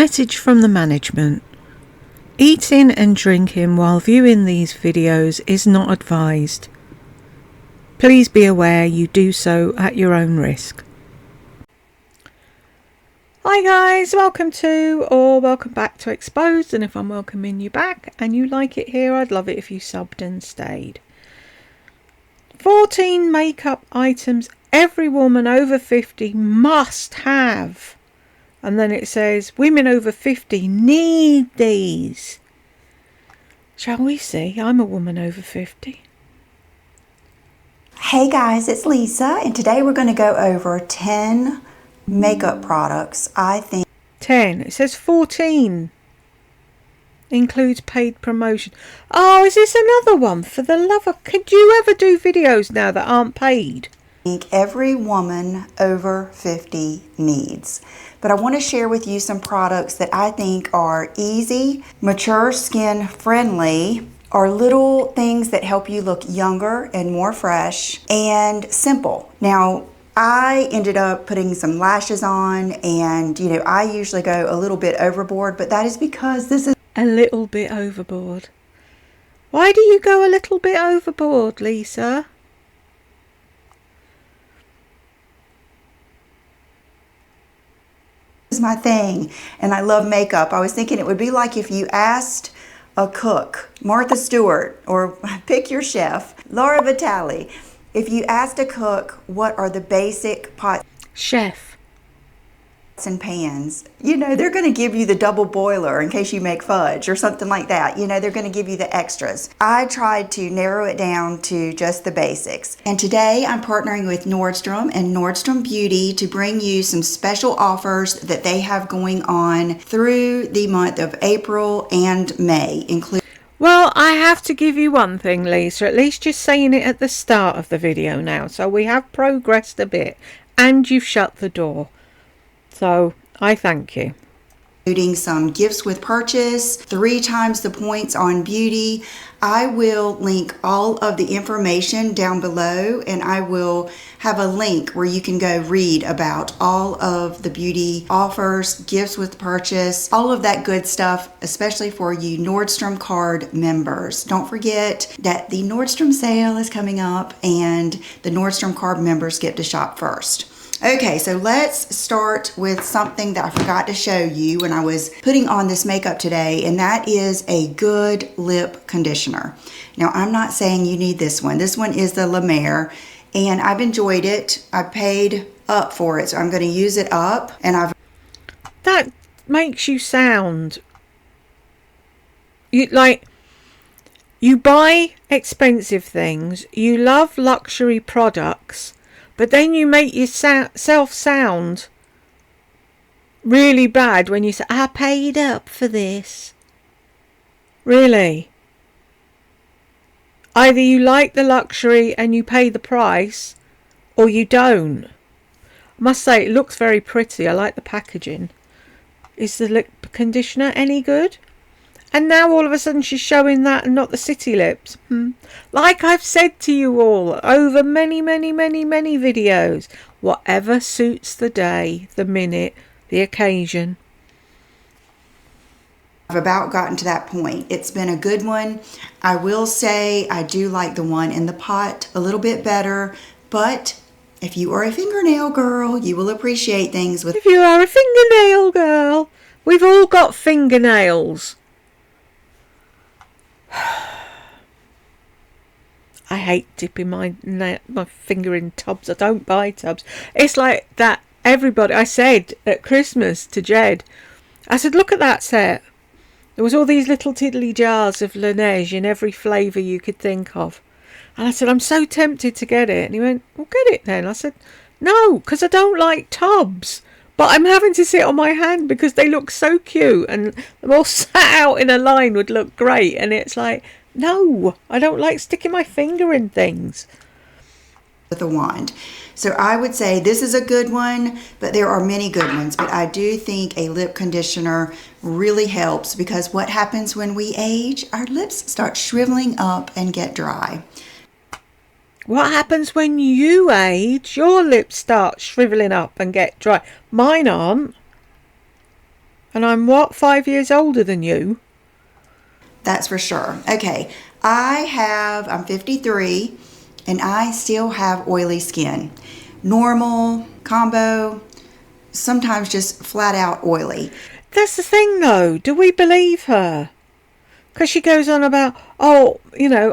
Message from the management. Eating and drinking while viewing these videos is not advised. Please be aware you do so at your own risk. Hi guys, welcome back to Exposed, and if I'm welcoming you back and you like it here, I'd love it if you subbed and stayed. 14 makeup items every woman over 50 must have. And then it says, women over 50 need these. Shall we see? I'm a woman over 50. Hey guys, it's Lisa, and today we're going to go over 10 makeup products I think. 10. It says 14. Includes paid promotion. Oh, is this another one? For the love of... Could you ever do videos now that aren't paid? I think every woman over 50 needs. But I want to share with you some products that I think are easy, mature skin friendly, are little things that help you look younger and more fresh, and simple. Now, I ended up putting some lashes on, and I usually go a little bit overboard, but that is because this is a little bit overboard. Why do you go a little bit overboard, Lisa? my thing, and I love makeup. I was thinking it would be like if you asked a cook, Martha Stewart, or pick your chef, Laura Vitale, if you asked a cook what are the basic pots and pans, they're going to give you the double boiler in case you make fudge or something like that. They're going to give you the extras. I tried to narrow it down to just the basics. And today I'm partnering with Nordstrom and Nordstrom Beauty to bring you some special offers that they have going on through the month of April and May, including... Well, I have to give you one thing, Lisa, at least you're saying it at the start of the video now. So we have progressed a bit, and you've shut the door. So I thank you. Including some gifts with purchase, 3 times the points on beauty. I will link all of the information down below, and I will have a link where you can go read about all of the beauty offers, gifts with purchase, all of that good stuff, especially for you Nordstrom card members. Don't forget that the Nordstrom sale is coming up, and the Nordstrom card members get to shop first. Okay, so let's start with something that I forgot to show you when I was putting on this makeup today, and that is a good lip conditioner. Now, I'm not saying you need this one. This one is the La Mer, and I've enjoyed it. I paid up for it, so I'm going to use it up, and I've... That makes you sound... You buy expensive things, you love luxury products, but then you make yourself sound really bad when you say, I paid up for this. Really? Either you like the luxury and you pay the price, or you don't. I must say, it looks very pretty. I like the packaging. Is the lip conditioner any good? And now all of a sudden she's showing that and not the city lips. Like I've said to you all over many videos, whatever suits the day, the minute, the occasion. I've about gotten to that point. It's been a good one. I will say I do like the one in the pot a little bit better, but if you are a fingernail girl, you will appreciate things with... If you are a fingernail girl, we've all got fingernails. I hate dipping my finger in tubs. I don't buy tubs. It's like that. Everybody, I said at Christmas to Jed, I said, look at that set. There was all these little tiddly jars of Laneige in every flavour you could think of. And I said, I'm so tempted to get it. And he went, well, get it then. I said, no, because I don't like tubs. But I'm having to sit on my hand because they look so cute, and them all sat out in a line would look great. And it's like, no, I don't like sticking my finger in things. With a wand. So I would say this is a good one, but there are many good ones. But I do think a lip conditioner really helps, because what happens when we age? Our lips start shriveling up and get dry. What happens when you age? Your lips start shriveling up and get dry. Mine aren't. And I'm what, 5 years older than you? That's for sure. Okay, I'm 53 and I still have oily skin. Normal, combo, sometimes just flat out oily. That's the thing though, do we believe her? Because she goes on about, oh,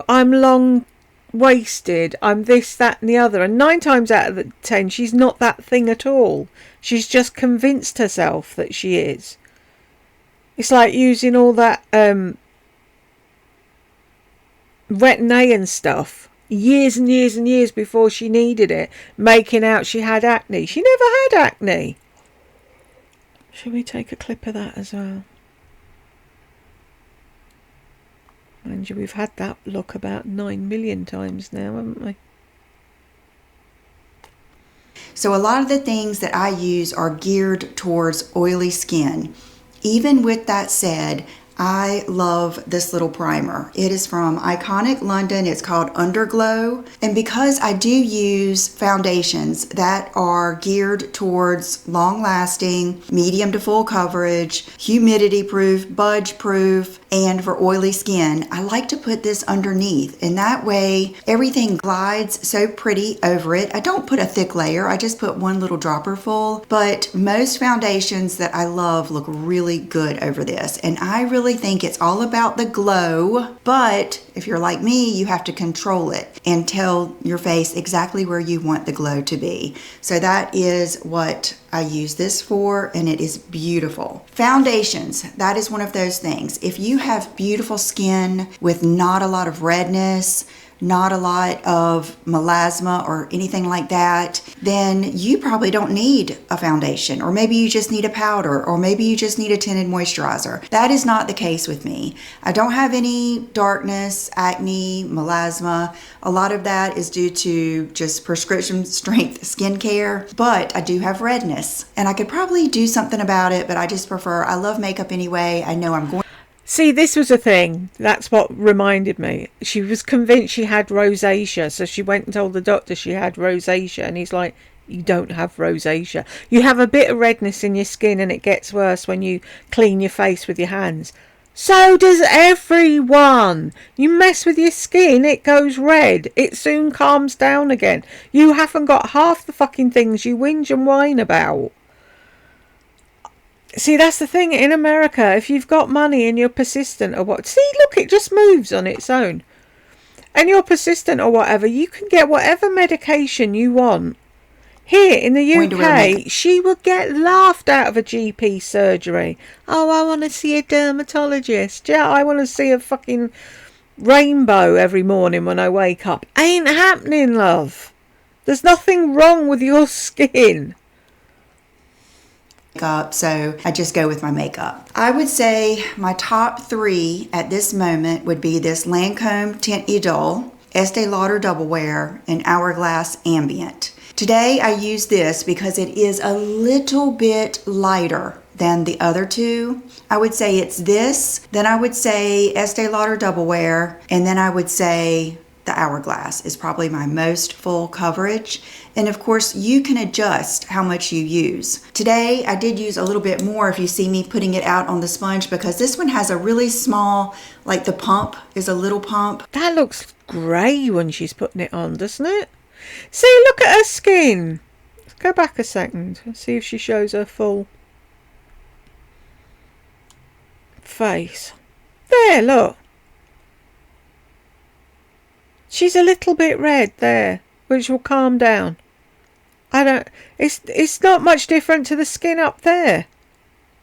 I'm long wasted, I'm this, that and the other. And 9 times out of the 10, she's not that thing at all. She's just convinced herself that she is. It's like using all that Retin-A and stuff years and years and years before she needed it, making out she had acne. She never had acne. Shall we take a clip of that as well? Mind you, we've had that look about 9 million times now, haven't we? So a lot of the things that I use are geared towards oily skin. Even with that said, I love this little primer. It is from Iconic London. It's called Underglow. And because I do use foundations that are geared towards long-lasting, medium to full coverage, humidity-proof, budge-proof, and for oily skin, I like to put this underneath. And that way, everything glides so pretty over it. I don't put a thick layer. I just put one little dropper full. But most foundations that I love look really good over this. And I really think it's all about the glow, but if you're like me, you have to control it and tell your face exactly where you want the glow to be. So that is what I use this for, and it is beautiful. Foundations, that is one of those things. If you have beautiful skin with not a lot of redness, not a lot of melasma or anything like that, then you probably don't need a foundation, or maybe you just need a powder, or maybe you just need a tinted moisturizer. That is not the case with me. I don't have any darkness, acne, melasma. A lot of that is due to just prescription strength skincare, but I do have redness, and I could probably do something about it, but I just prefer, I love makeup anyway. I know I'm going. See, this was a thing. That's what reminded me. She was convinced she had rosacea, so she went and told the doctor she had rosacea, and he's like, you don't have rosacea. You have a bit of redness in your skin, and it gets worse when you clean your face with your hands. So does everyone. You mess with your skin, it goes red. It soon calms down again. You haven't got half the fucking things you whinge and whine about. See, that's the thing in America. If you've got money and you're persistent or what, see, look, it just moves on its own. And you're persistent or whatever, you can get whatever medication you want. Here in the UK, she would get laughed out of a GP surgery. Oh, I want to see a dermatologist. Yeah, I want to see a fucking rainbow every morning when I wake up. Ain't happening, love. There's nothing wrong with your skin. Up, so I just go with my makeup. I would say my top 3 at this moment would be this Lancome Tint Idole, Estee Lauder Double Wear, and Hourglass Ambient. Today I use this because it is a little bit lighter than the other two. I would say it's this, then I would say Estee Lauder Double Wear, and then I would say the Hourglass is probably my most full coverage. And of course, you can adjust how much you use. Today, I did use a little bit more if you see me putting it out on the sponge, because this one has a really small, like the pump is a little pump. That looks grey when she's putting it on, doesn't it? See, look at her skin. Let's go back a second and see if she shows her full face. There, look. She's a little bit red there, which will calm down. It's not much different to the skin up there.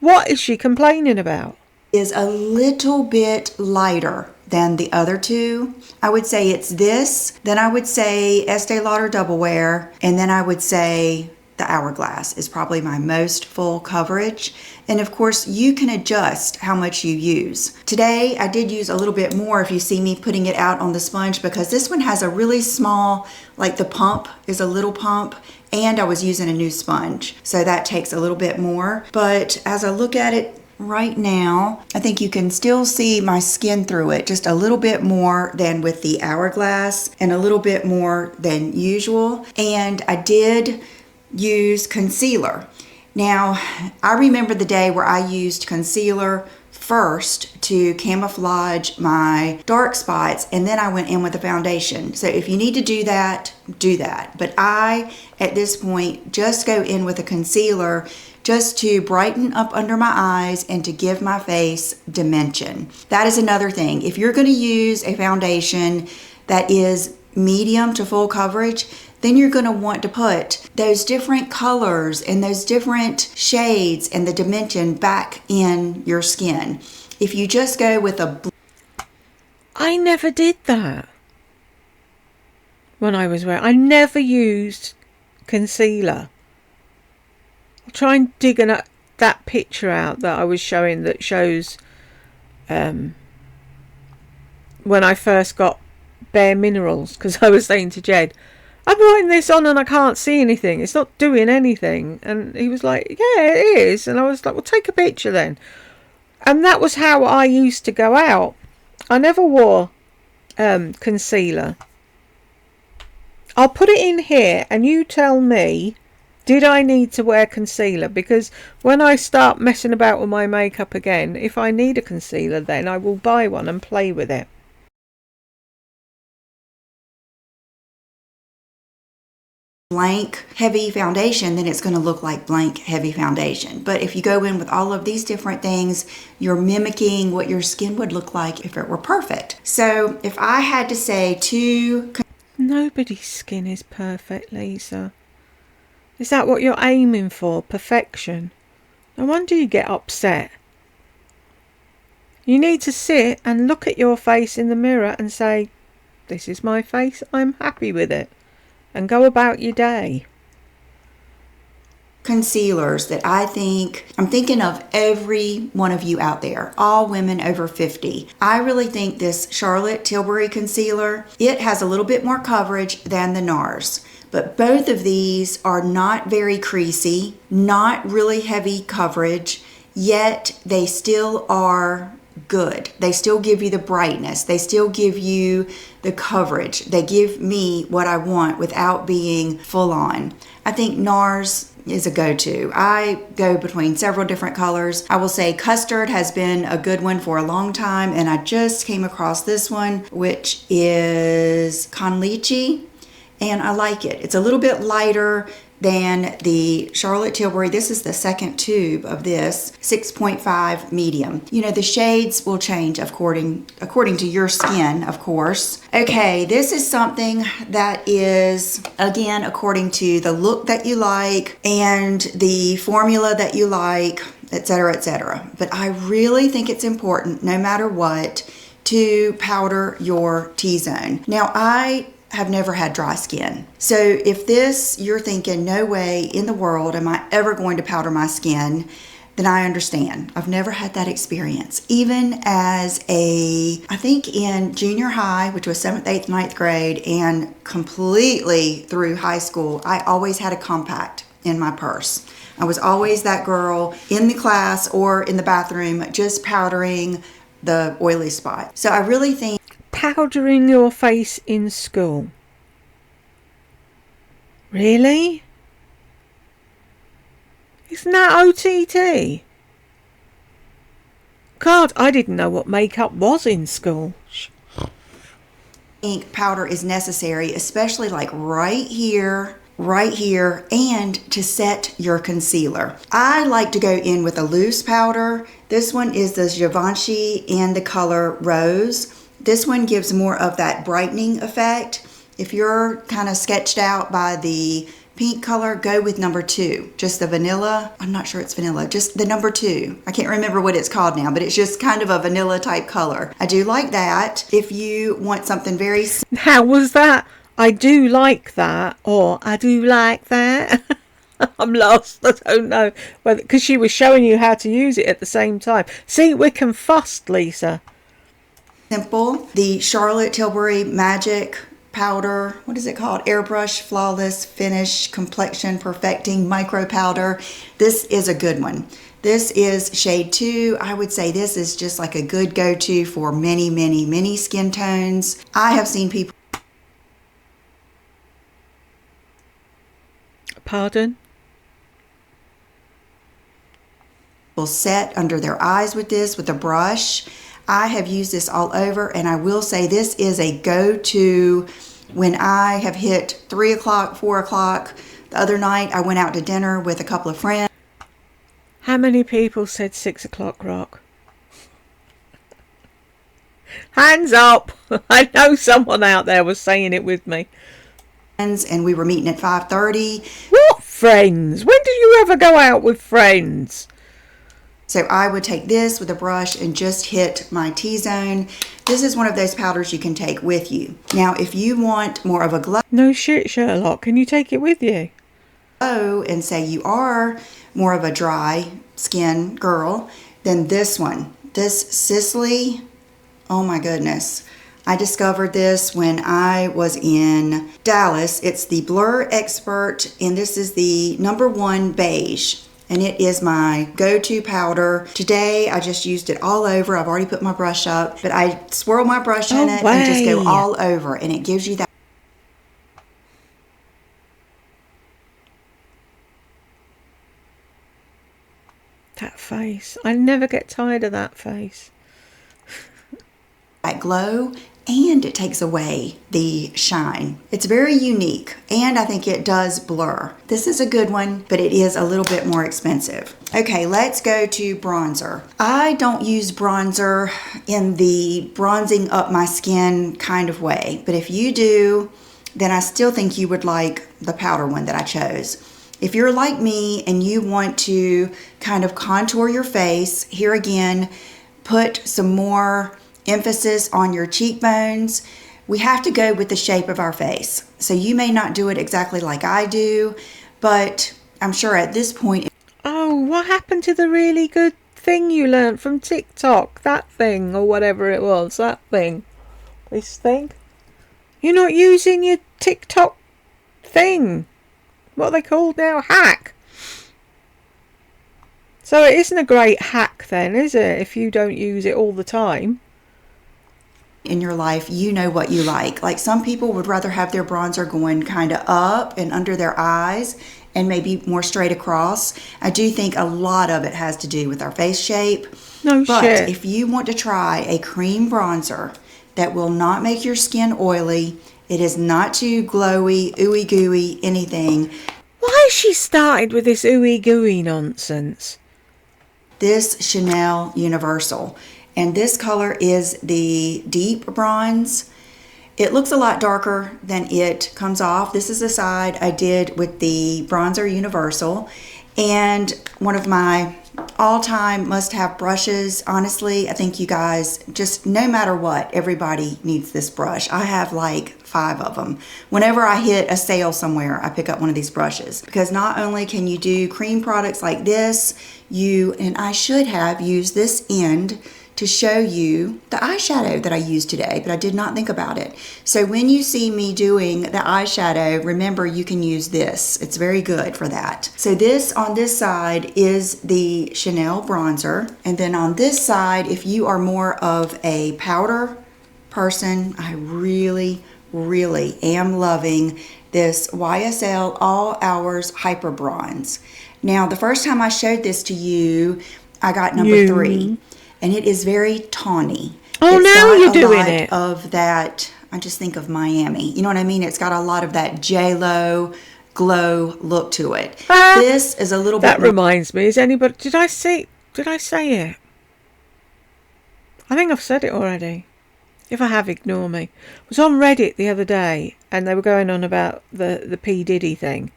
What is she complaining about? Is a little bit lighter than the other two. I would say it's this, then I would say Estee Lauder Double Wear, and then I would say the Hourglass is probably my most full coverage. And of course, you can adjust how much you use. Today, I did use a little bit more if you see me putting it out on the sponge, because this one has a really small, like the pump is a little pump, and I was using a new sponge. So that takes a little bit more. But as I look at it right now, I think you can still see my skin through it just a little bit more than with the Hourglass, and a little bit more than usual. And I did use concealer. Now, I remember the day where I used concealer first to camouflage my dark spots, and then I went in with the foundation. So if you need to do that, do that. But I, at this point, just go in with a concealer just to brighten up under my eyes and to give my face dimension. That is another thing. If you're going to use a foundation that is medium to full coverage, then you're going to want to put those different colors and those different shades and the dimension back in your skin. If you just go with I never did that when I was wearing. I never used concealer. I'll try and dig that picture out that I was showing that shows when I first got Bare Minerals, because I was saying to Jed, I'm putting this on and I can't see anything. It's not doing anything. And he was like, yeah, it is. And I was like, well, take a picture then. And that was how I used to go out. I never wore concealer. I'll put it in here and you tell me, did I need to wear concealer? Because when I start messing about with my makeup again, if I need a concealer, then I will buy one and play with it. Blank heavy foundation, then it's going to look like blank heavy foundation. But if you go in with all of these different things, you're mimicking what your skin would look like if it were perfect. So if I had to say nobody's skin is perfect, Lisa. Is that what you're aiming for? Perfection? No wonder you get upset. You need to sit and look at your face in the mirror and say, this is my face, I'm happy with it. And go about your day. Concealers that I'm thinking of every one of you out there, all women over 50. I really think this Charlotte Tilbury concealer, it has a little bit more coverage than the NARS. But both of these are not very creasy, not really heavy coverage, yet they still are good. They still give you the brightness. They still give you the coverage. They give me what I want without being full on. I think NARS is a go-to. I go between several different colors. I will say custard has been a good one for a long time, and I just came across this one, which is Conlichi, and I like it. It's a little bit lighter than the Charlotte Tilbury. This is the second tube of this 6.5 medium. You know, the shades will change according to your skin, of course. Okay, this is something that is, again, according to the look that you like and the formula that you like, etc., etc. But I really think it's important, no matter what, to powder your T-zone. Now, I have never had dry skin. So if you're thinking, no way in the world am I ever going to powder my skin, then I understand. I've never had that experience. Even as I think in junior high, which was 7th, 8th, 9th grade, and completely through high school, I always had a compact in my purse. I was always that girl in the class or in the bathroom just powdering the oily spot. So I really think powdering your face in school. Really? Isn't that OTT? God, I didn't know what makeup was in school. Ink powder is necessary, especially like right here, and to set your concealer. I like to go in with a loose powder. This one is the Givenchy in the color Rose. This one gives more of that brightening effect. If you're kind of sketched out by the pink color, go with number 2. Just the vanilla. I'm not sure it's vanilla. Just the number 2. I can't remember what it's called now, but it's just kind of a vanilla type color. I do like that. If you want something very... How was that? I do like that, or I do like that. I'm lost. I don't know. Because she was showing you how to use it at the same time. See, we can fuss, Lisa. Simple. The Charlotte Tilbury Magic Powder, what is it called? Airbrush Flawless Finish Complexion Perfecting Micro Powder. This is a good one. This is shade 2. I would say this is just like a good go-to for many, many, many skin tones. I have seen people... Pardon? Will set under their eyes with this with a brush. I have used this all over, and I will say this is a go-to when I have hit 3 o'clock, 4 o'clock. The other night I went out to dinner with a couple of friends. How many people said 6 o'clock rock? Hands up! I know someone out there was saying it with me. And we were meeting at 5:30. What friends? When did you ever go out with friends? So I would take this with a brush and just hit my T-zone. This is one of those powders you can take with you. Now, if you want more of a glow... No shit, Sherlock. Can you take it with you? ...and say you are more of a dry skin girl, then this one, this Sicily, oh my goodness. I discovered this when I was in Dallas. It's the Blur Expert, and this is the #1 beige. And it is my go-to powder. Today, I just used it all over. I've already put my brush up, but I swirl my brush in it and just go all over, and it gives you that. That face. I never get tired of that face. That glow, and it takes away the shine. It's very unique, and I think it does blur. This is a good one, but it is a little bit more expensive. Okay, let's go to bronzer. I don't use bronzer in the bronzing up my skin kind of way, but if you do, then I still think you would like the powder one that I chose. If you're like me and you want to kind of contour your face, here again, put some more emphasis on your cheekbones. We have to go with the shape of our face. So you may not do it exactly like I do, but I'm sure at this point... Oh, what happened to the really good thing you learnt from TikTok? That thing, or whatever it was, that thing. This thing? You're not using your TikTok thing. What are they called now? Hack. So it isn't a great hack then, is it? If you don't use it all the time. In your life, you know what you like. Like some people would rather have their bronzer going kind of up and under their eyes and maybe more straight across. I do think a lot of it has to do with our face shape. No but shit. If you want to try a cream bronzer that will not make your skin oily, it is not too glowy, ooey gooey, anything. Why has she started with this ooey gooey nonsense? This Chanel Universal. And this color is the deep bronze. It looks a lot darker than it comes off. This is the side I did with the bronzer Universal. And one of my all-time must-have brushes. Honestly, I think you guys, just no matter what, everybody needs this brush. I have like 5 of them. Whenever I hit a sale somewhere, I pick up one of these brushes. Because not only can you do cream products like this, and I should have used this end to show you the eyeshadow that I used today, but I did not think about it. So when you see me doing the eyeshadow, remember you can use this. It's very good for that. So this on this side is the Chanel bronzer. And then on this side, if you are more of a powder person, I really am loving this YSL All Hours Hyper Bronze. Now, the first time I showed this to you, I got number 3. And it is very tawny. Oh, now you're doing it. Of that, I just think of Miami. You know what I mean? It's got a lot of that J-Lo glow look to it. This is a little bit... That reminds me. Is anybody... Did I say it? I think I've said it already. If I have, ignore me. I was on Reddit the other day, and they were going on about the P. Diddy thing.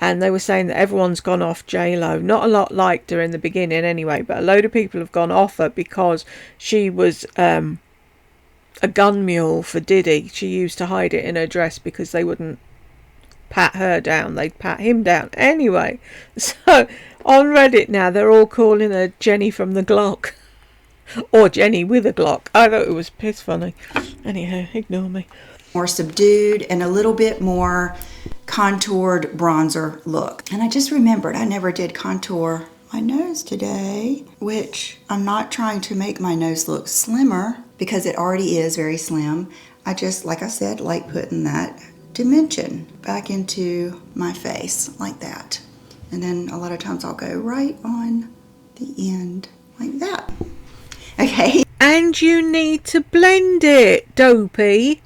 And they were saying that everyone's gone off J-Lo. Not a lot liked her in the beginning anyway, but a load of people have gone off her because she was a gun mule for Diddy. She used to hide it in her dress because they wouldn't pat her down. They'd pat him down. Anyway, so on Reddit now, they're all calling her Jenny from the Glock. Or Jenny with a Glock. I thought it was piss funny. Anyhow, ignore me. More subdued and a little bit more contoured bronzer look. And I just remembered I never did contour my nose today, which I'm not trying to make my nose look slimmer because it already is very slim. I just, like I said, like putting that dimension back into my face like that. And then a lot of times I'll go right on the end like that. Okay. And you need to blend it, Dopey.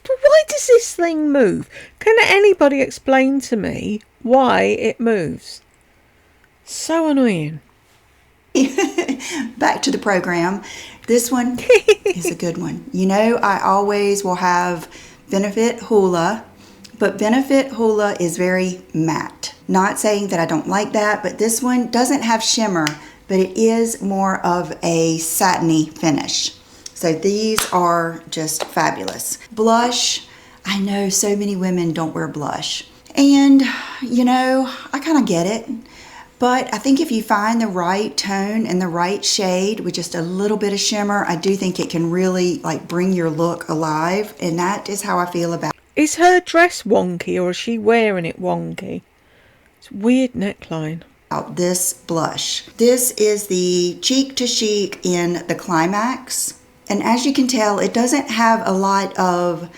But why does this thing move? Can anybody explain to me why it moves? So annoying. Back to the program. This one is a good one. You know, I always will have Benefit Hoola, but Benefit Hoola is very matte. Not saying that I don't like that, but this one doesn't have shimmer, but it is more of a satiny finish. So these are just fabulous. Blush, I know so many women don't wear blush. And, you know, I kind of get it. But I think if you find the right tone and the right shade with just a little bit of shimmer, I do think it can really like bring your look alive. And that is how I feel about it. Is her dress wonky or is she wearing it wonky? It's a weird neckline. This blush. This is the Cheek to Chic in the Climax. And as you can tell, it doesn't have a lot of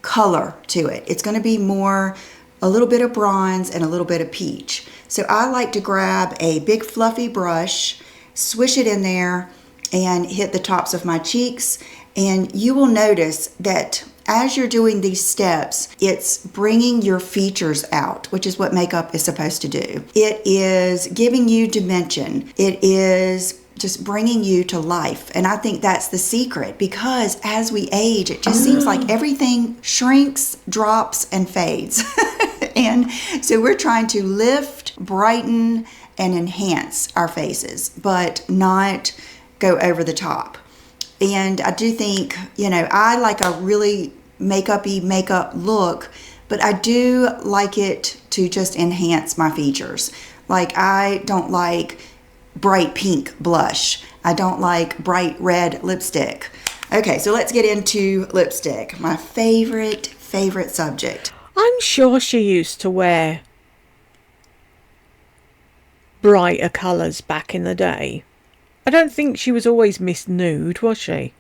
color to it. It's going to be more a little bit of bronze and a little bit of peach. So I like to grab a big fluffy brush, swish it in there, and hit the tops of my cheeks. And you will notice that as you're doing these steps, it's bringing your features out, which is what makeup is supposed to do. It is giving you dimension. It is just bringing you to life. And I think that's the secret, because as we age, it just seems like everything shrinks, drops, and fades. And so we're trying to lift, brighten, and enhance our faces, but not go over the top. And I do think, you know, I like a really makeup-y makeup look, but I do like it to just enhance my features. Like, I don't like bright pink blush. I don't like bright red lipstick. Okay, so let's get into lipstick, my favorite subject. I'm sure she used to wear brighter colours back in the day. I don't think she was always Miss Nude, was she?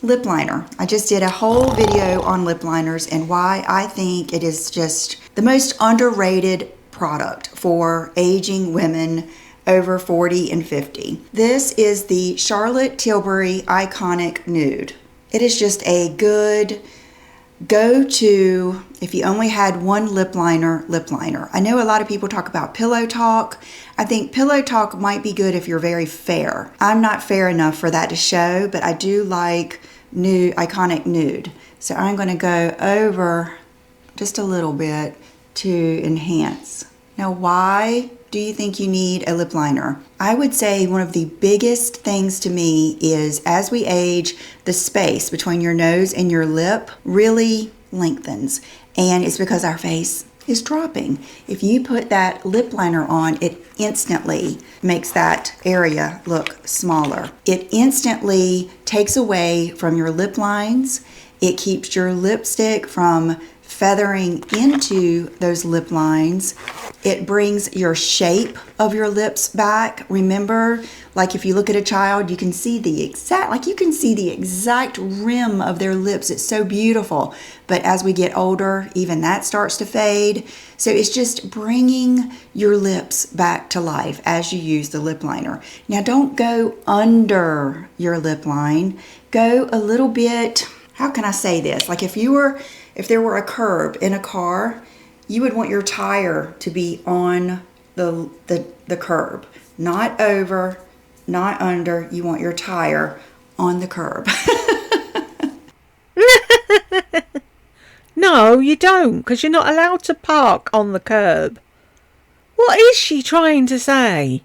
Lip liner. I just did a whole video on lip liners and why I think it is just the most underrated product for aging women over 40 and 50. This is the Charlotte Tilbury Iconic Nude. It is just a good go-to if you only had one lip liner. I know a lot of people talk about Pillow Talk. I think Pillow Talk might be good if you're very fair. I'm not fair enough for that to show, but I do like Iconic Nude. So I'm going to go over just a little bit to enhance. Now, why do you think you need a lip liner? I would say one of the biggest things to me is as we age, the space between your nose and your lip really lengthens. And it's because our face is dropping. If you put that lip liner on, it instantly makes that area look smaller. It instantly takes away from your lip lines. It keeps your lipstick from feathering into those lip lines. It brings your shape of your lips back. Remember, like if you look at a child, you can see the exact rim of their lips. It's so beautiful. But as we get older, even that starts to fade. So it's just bringing your lips back to life as you use the lip liner. Now, don't go under your lip line. Go a little bit, how can I say this? Like if there were a curb in a car, you would want your tire to be on the curb, not over, not under. You want your tire on the curb. No, you don't, because you're not allowed to park on the curb. What is she trying to say?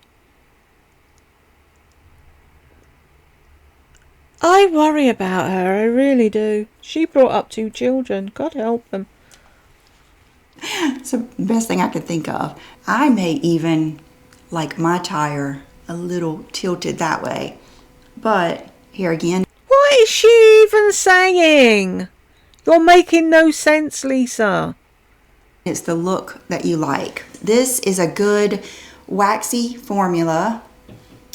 I worry about her, I really do. She brought up 2 children, God help them. It's the best thing I could think of. I may even like my tire a little tilted that way. But here again. What is she even saying? You're making no sense, Lisa. It's the look that you like. This is a good waxy formula,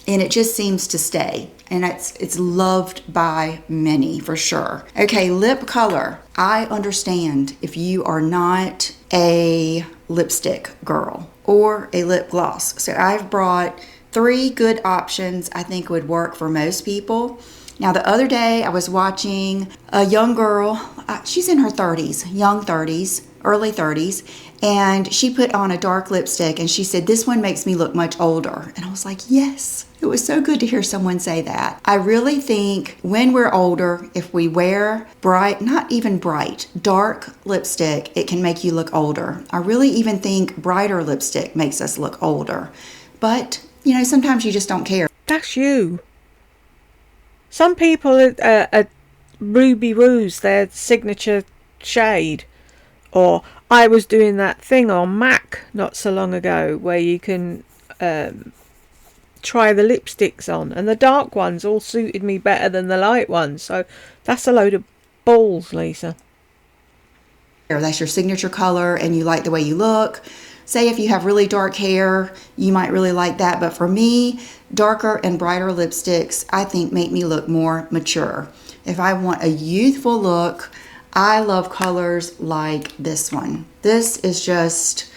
and it just seems to stay. And it's loved by many for sure. Okay, lip color. I understand if you are not a lipstick girl or a lip gloss. So I've brought 3 good options I think would work for most people. Now, the other day I was watching a young girl, she's in her 30s, young 30s, early 30s, and she put on a dark lipstick and she said, "This one makes me look much older." And I was like, yes, it was so good to hear someone say that. I really think when we're older, if we wear bright, not even bright, dark lipstick, it can make you look older. I really even think brighter lipstick makes us look older. But, sometimes you just don't care. That's you. Some people are Ruby Rose, their signature shade. Or I was doing that thing on Mac not so long ago where you can try the lipsticks on, and the dark ones all suited me better than the light ones. So that's a load of balls, Lisa. That's your signature color and you like the way you look. Say if you have really dark hair, you might really like that. But for me, darker and brighter lipsticks, I think, make me look more mature. If I want a youthful look, I love colors like this one. This is just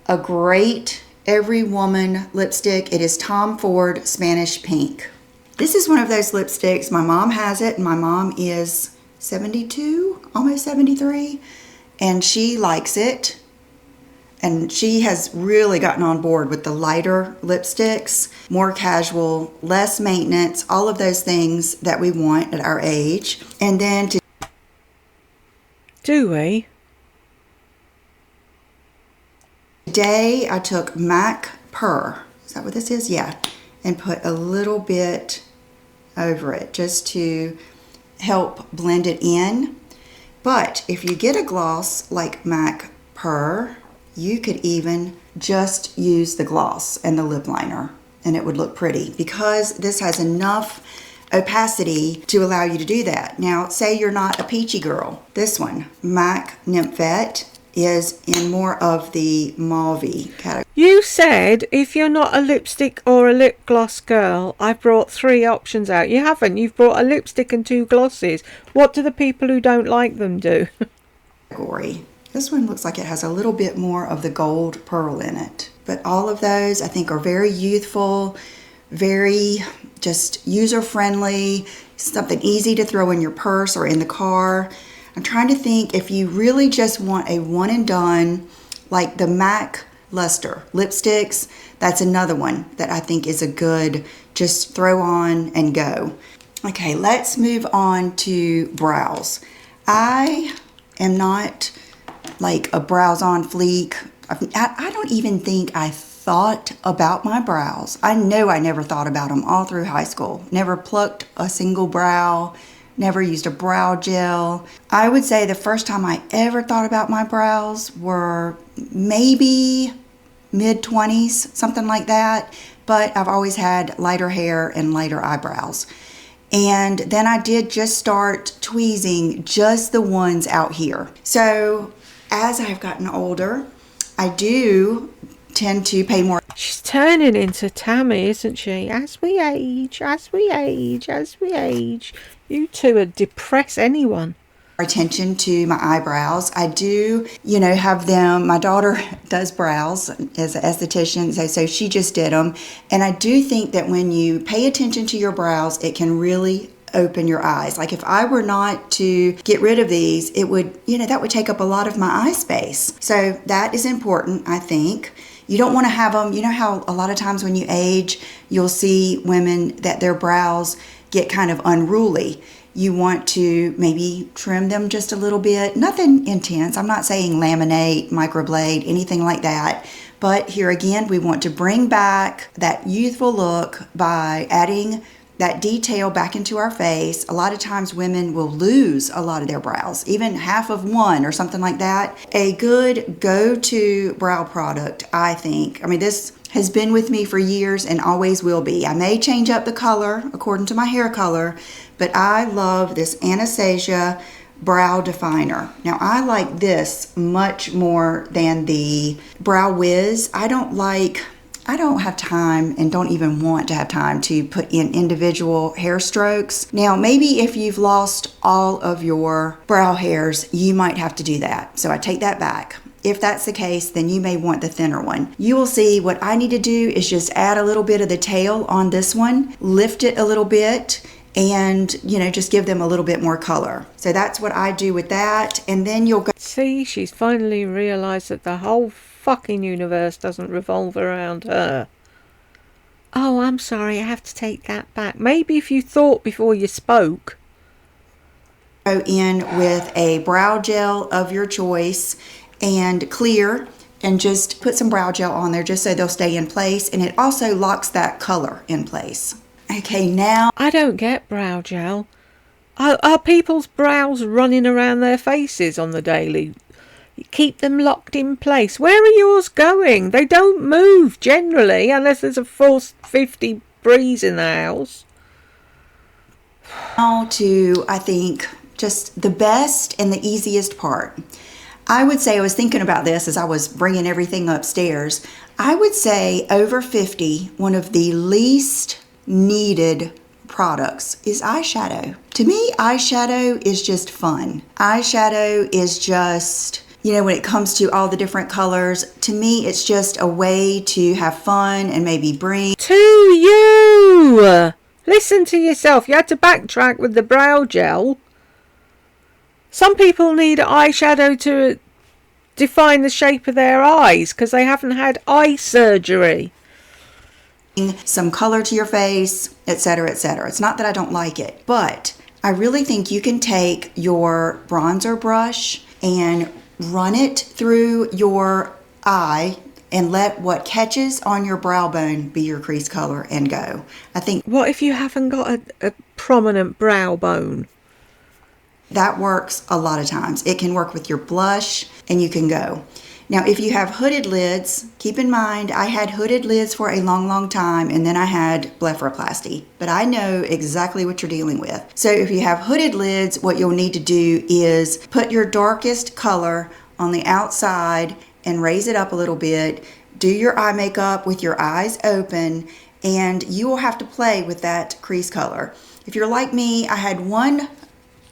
a great every woman lipstick. It is Tom Ford Spanish Pink. This is one of those lipsticks. My mom has it, and my mom is 72, almost 73, and she likes it. And she has really gotten on board with the lighter lipsticks, more casual, less maintenance, all of those things that we want at our age. And then Do we? today I took MAC Purr, is that what this is? Yeah. And put a little bit over it just to help blend it in. But if you get a gloss like MAC Purr, you could even just use the gloss and the lip liner and it would look pretty because this has enough opacity to allow you to do that. Now, say you're not a peachy girl. This one, MAC Nymphette, is in more of the mauve category. You said if you're not a lipstick or a lip gloss girl, I've brought 3 options out. You haven't. You've brought a lipstick and 2 glosses. What do the people who don't like them do? This one looks like it has a little bit more of the gold pearl in it. But all of those I think are very youthful, very just user-friendly, something easy to throw in your purse or in the car. I'm trying to think if you really just want a one and done, like the MAC Luster lipsticks, that's another one that I think is a good just throw on and go. Okay, let's move on to brows. I am not like a brows on fleek. I don't even think I thought about my brows. I know I never thought about them all through high school. Never plucked a single brow, never used a brow gel. I would say the first time I ever thought about my brows were maybe mid-20s, something like that. But I've always had lighter hair and lighter eyebrows. And then I did just start tweezing just the ones out here. So as I've gotten older, I do tend to pay more. She's turning into Tammy, isn't she? As we age, as we age, as we age. You two would depress anyone. Attention to my eyebrows. I do, have them. My daughter does brows as an esthetician, so she just did them. And I do think that when you pay attention to your brows, it can really open your eyes. Like if I were not to get rid of these, it would, that would take up a lot of my eye space. So that is important, I think. You don't want to have them, how a lot of times when you age, you'll see women that their brows get kind of unruly. You want to maybe trim them just a little bit. Nothing intense. I'm not saying laminate, microblade, anything like that. But here again, we want to bring back that youthful look by adding that detail back into our face. A lot of times women will lose a lot of their brows, even half of one or something like that. A good go-to brow product, I think. This has been with me for years and always will be. I may change up the color according to my hair color, but I love this Anastasia Brow Definer. Now, I like this much more than the Brow Wiz. I I don't have time and don't even want to have time to put in individual hair strokes. Now, maybe if you've lost all of your brow hairs, you might have to do that. So I take that back. If that's the case, then you may want the thinner one. You will see what I need to do is just add a little bit of the tail on this one, lift it a little bit, and just give them a little bit more color. So that's what I do with that. And then you'll go. See, she's finally realised that the whole fucking universe doesn't revolve around her. Oh, I'm sorry, I have to take that back. Maybe if you thought before you spoke. Go in with a brow gel of your choice and clear, and just put some brow gel on there just so they'll stay in place, and it also locks that color in place. Okay, now I don't get brow gel. Are people's brows running around their faces on the daily? Keep them locked in place. Where are yours going? They don't move generally unless there's a force 50 breeze in the house. Now to, I think, just the best and the easiest part. I would say, I was thinking about this as I was bringing everything upstairs. I would say over 50, one of the least needed products is eyeshadow. To me, eyeshadow is just fun. Eyeshadow is just, when it comes to all the different colors, to me, it's just a way to have fun and maybe bring. To you! Listen to yourself. You had to backtrack with the brow gel. Some people need eyeshadow to define the shape of their eyes because they haven't had eye surgery. Some color to your face, etc., etc. It's not that I don't like it, but I really think you can take your bronzer brush and run it through your eye and let what catches on your brow bone be your crease color and go. I think. What if you haven't got a prominent brow bone? That works a lot of times. It can work with your blush and you can go. Now, if you have hooded lids, keep in mind, I had hooded lids for a long, long time, and then I had blepharoplasty. But I know exactly what you're dealing with. So if you have hooded lids, what you'll need to do is put your darkest color on the outside and raise it up a little bit. Do your eye makeup with your eyes open, and you will have to play with that crease color. If you're like me, I had one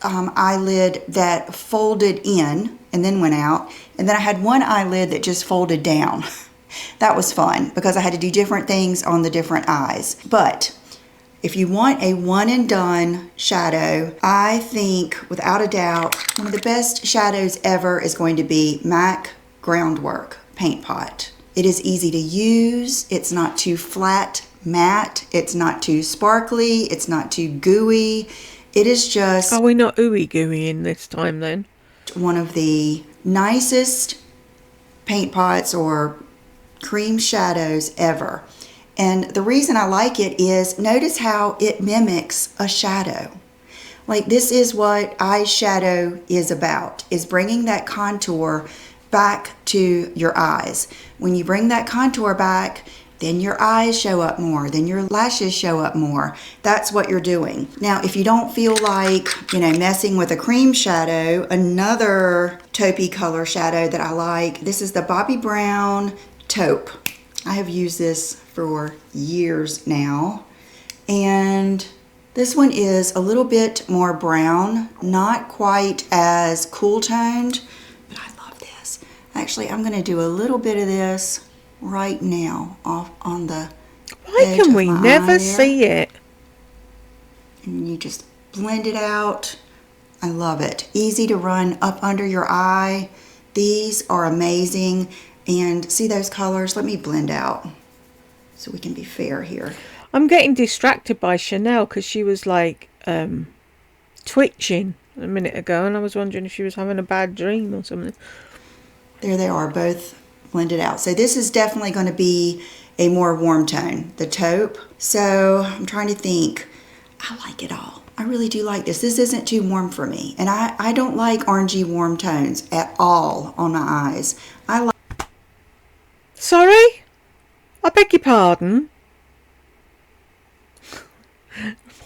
eyelid that folded in and then went out, and then I had one eyelid that just folded down. That was fun because I had to do different things on the different eyes. But if you want a one and done shadow, I think without a doubt one of the best shadows ever is going to be MAC Groundwork Paint Pot. It is easy to use. It's not too flat matte. It's not too sparkly. It's not too gooey. It is just... Are we not ooey gooey in this time then? One of the nicest paint pots or cream shadows ever. And the reason I like it is, notice how it mimics a shadow. Like, this is what eyeshadow is about, is bringing that contour back to your eyes. When you bring that contour back, then your eyes show up more, then your lashes show up more. That's what you're doing. Now, if you don't feel like, messing with a cream shadow, another taupey color shadow that I like, this is the Bobbi Brown Taupe. I have used this for years now. And this one is a little bit more brown, not quite as cool toned, but I love this. Actually, I'm gonna do a little bit of this right now off on the Why can we never see it? And you just blend it out. I love it. Easy to run up under your eye. These are amazing. And see those colors? Let me blend out so we can be fair here. I'm getting distracted by Chanel because she was like twitching a minute ago, and I was wondering if she was having a bad dream or something. There they are, both blended out. So this is definitely going to be a more warm tone, the taupe. So I'm trying to think. I like it all. I really do like this. This isn't too warm for me. And I don't like orangey warm tones at all on my eyes. I like... Sorry? I beg your pardon?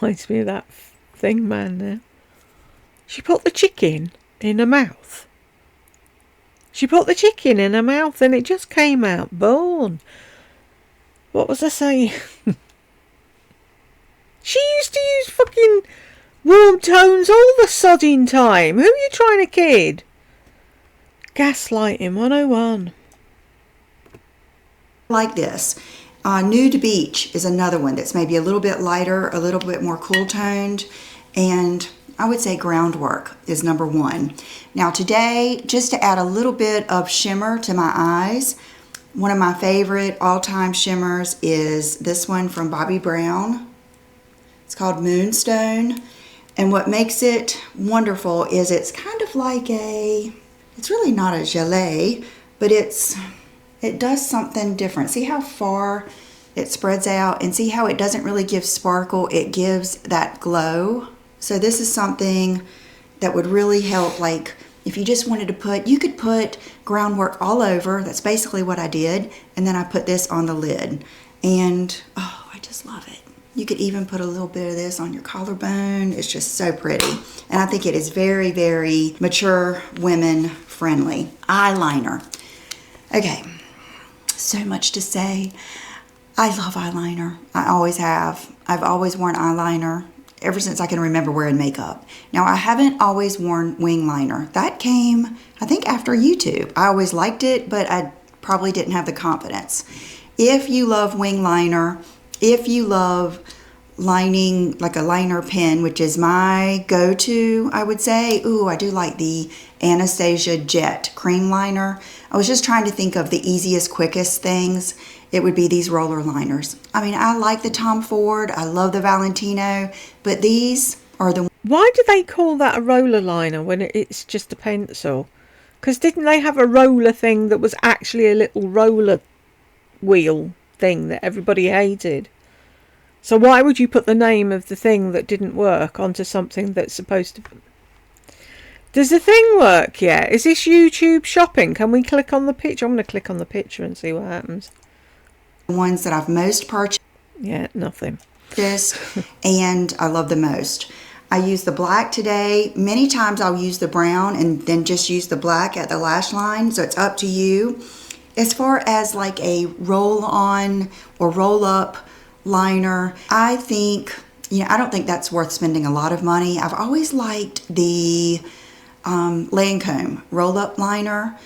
Reminds me of that thing man there. She put the chicken in her mouth. She put the chicken in her mouth and it just came out born. What was I saying? She used to use fucking warm tones all the sodding time. Who are you trying to kid? Gaslighting 101. Like this. Nude Beach is another one that's maybe a little bit lighter, a little bit more cool toned, and I would say Groundwork is number one. Now today, just to add a little bit of shimmer to my eyes, one of my favorite all-time shimmers is this one from Bobbi Brown. It's called Moonstone, and what makes it wonderful is it's kind of like it's really not a gelée, but it does something different. See how far it spreads out, and see how it doesn't really give sparkle, it gives that glow. So this is something that would really help, like if you just wanted to put, you could put Groundwork all over. That's basically what I did, and then I put this on the lid, and oh, I just love it. You could even put a little bit of this on your collarbone. It's just so pretty. And I think it is very, very mature women friendly. Eyeliner. Okay, so much to say. I love eyeliner. I always have. I've always worn eyeliner ever since I can remember wearing makeup. Now, I haven't always worn wing liner. That came, I think, after YouTube. I always liked it, but I probably didn't have the confidence. If you love wing liner, if you love lining, like a liner pen, which is my go-to, I would say. Ooh, I do like the Anastasia Jet cream liner. I was just trying to think of the easiest, quickest things. It would be these roller liners. I mean, I like the Tom Ford. I love the Valentino, but these are the... Why do they call that a roller liner when it's just a pencil? Because didn't they have a roller thing that was actually a little roller wheel thing that everybody hated? So why would you put the name of the thing that didn't work onto something that's supposed to... Does the thing work yet? Is this YouTube shopping? Can we click on the picture? I'm going to click on the picture and see what happens. ones that I've most purchased. Yeah, nothing. And I love the most. I use the black today. Many times I'll use the brown and then just use the black at the lash line. So it's up to you. As far as like a roll on or roll up liner, I think, I don't think that's worth spending a lot of money. I've always liked the Lancome roll up liner.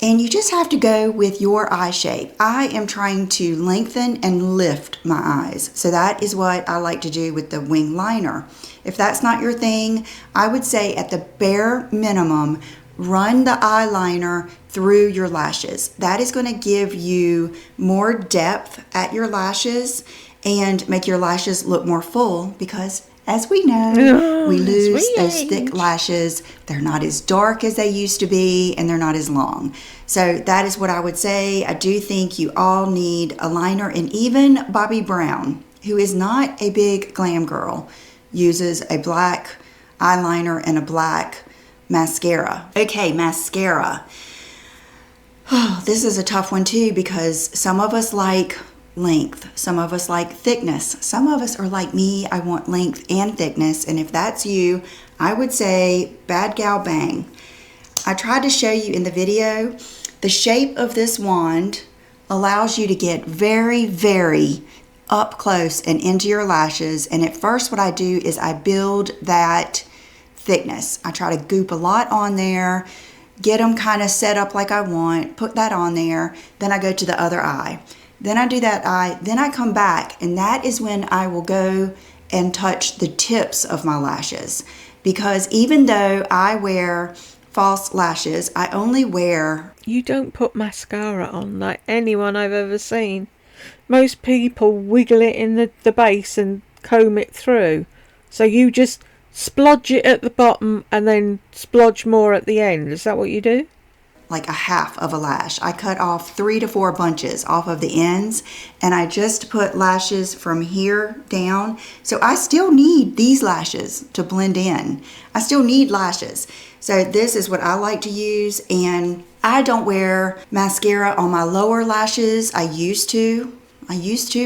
And you just have to go with your eye shape. I am trying to lengthen and lift my eyes. So that is what I like to do with the wing liner. If that's not your thing, I would say at the bare minimum, run the eyeliner through your lashes. That is going to give you more depth at your lashes and make your lashes look more full because, as we know, we lose those thick lashes. They're not as dark as they used to be, and they're not as long. So that is what I would say. I do think you all need a liner, and even Bobbi Brown, who is not a big glam girl, uses a black eyeliner and a black mascara. Okay, mascara. Oh, this is a tough one too because some of us like length, some of us like thickness, some of us are like me, I want length and thickness, and if that's you, I would say Bad Gal Bang. I tried to show you in the video, the shape of this wand allows you to get very, very up close and into your lashes, and at first what I do is I build that thickness. I try to goop a lot on there, get them kind of set up like I want, put that on there, then I go to the other eye. Then I do that eye, then I come back, and that is when I will go and touch the tips of my lashes. Because even though I wear false lashes, I only wear... You don't put mascara on like anyone I've ever seen. Most people wiggle it in the base and comb it through. So you just splodge it at the bottom and then splodge more at the end. Is that what you do? Like a half of a lash. I cut off 3 to 4 bunches off of the ends, and I just put lashes from here down. So I still need these lashes to blend in. I still need lashes. So this is what I like to use, and I don't wear mascara on my lower lashes. I used to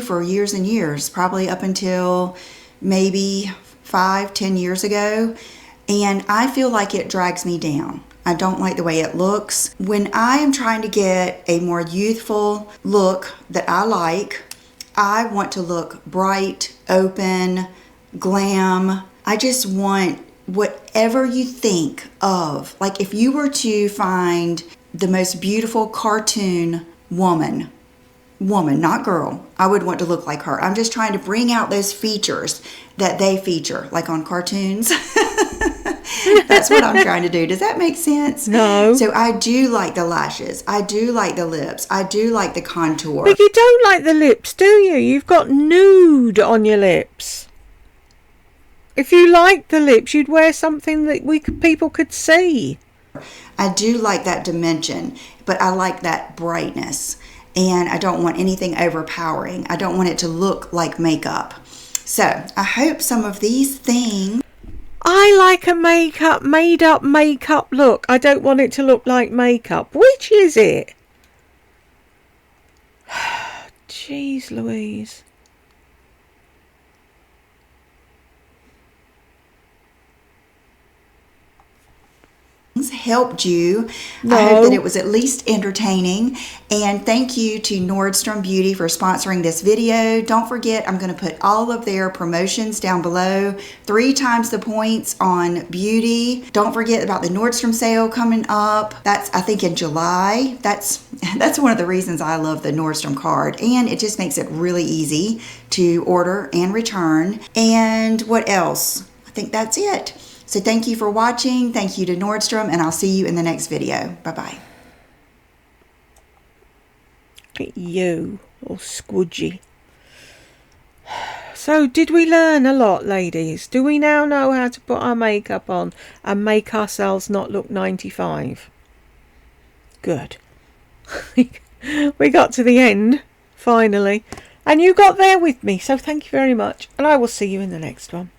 for years and years, probably up until maybe 5-10 years ago, and I feel like it drags me down. I don't like the way it looks. When I am trying to get a more youthful look that I like, I want to look bright, open, glam. I just want whatever you think of. Like if you were to find the most beautiful cartoon woman, not girl, I would want to look like her. I'm just trying to bring out those features that they feature, like on cartoons. That's what I'm trying to do. Does that make sense? No. So I do like the lashes. I do like the lips. I do like the contour. But you don't like the lips, do you? You've got nude on your lips. If you liked the lips, you'd wear something that people could see. I do like that dimension, but I like that brightness. And I don't want anything overpowering. I don't want it to look like makeup. So I hope some of these things... I like a made up makeup look. I don't want it to look like makeup. Which is it? Jeez Louise. helped you. No. I hope that it was at least entertaining. And thank you to Nordstrom Beauty for sponsoring this video. Don't forget, I'm going to put all of their promotions down below. 3 times the points on beauty. Don't forget about the Nordstrom sale coming up. That's, I think, in July. That's one of the reasons I love the Nordstrom card. And it just makes it really easy to order and return. And what else? I think that's it. So thank you for watching. Thank you to Nordstrom, and I'll see you in the next video. Bye-bye. Look at you, all squidgy. So did we learn a lot, ladies? Do we now know how to put our makeup on and make ourselves not look 95? Good. We got to the end, finally. And you got there with me, so thank you very much. And I will see you in the next one.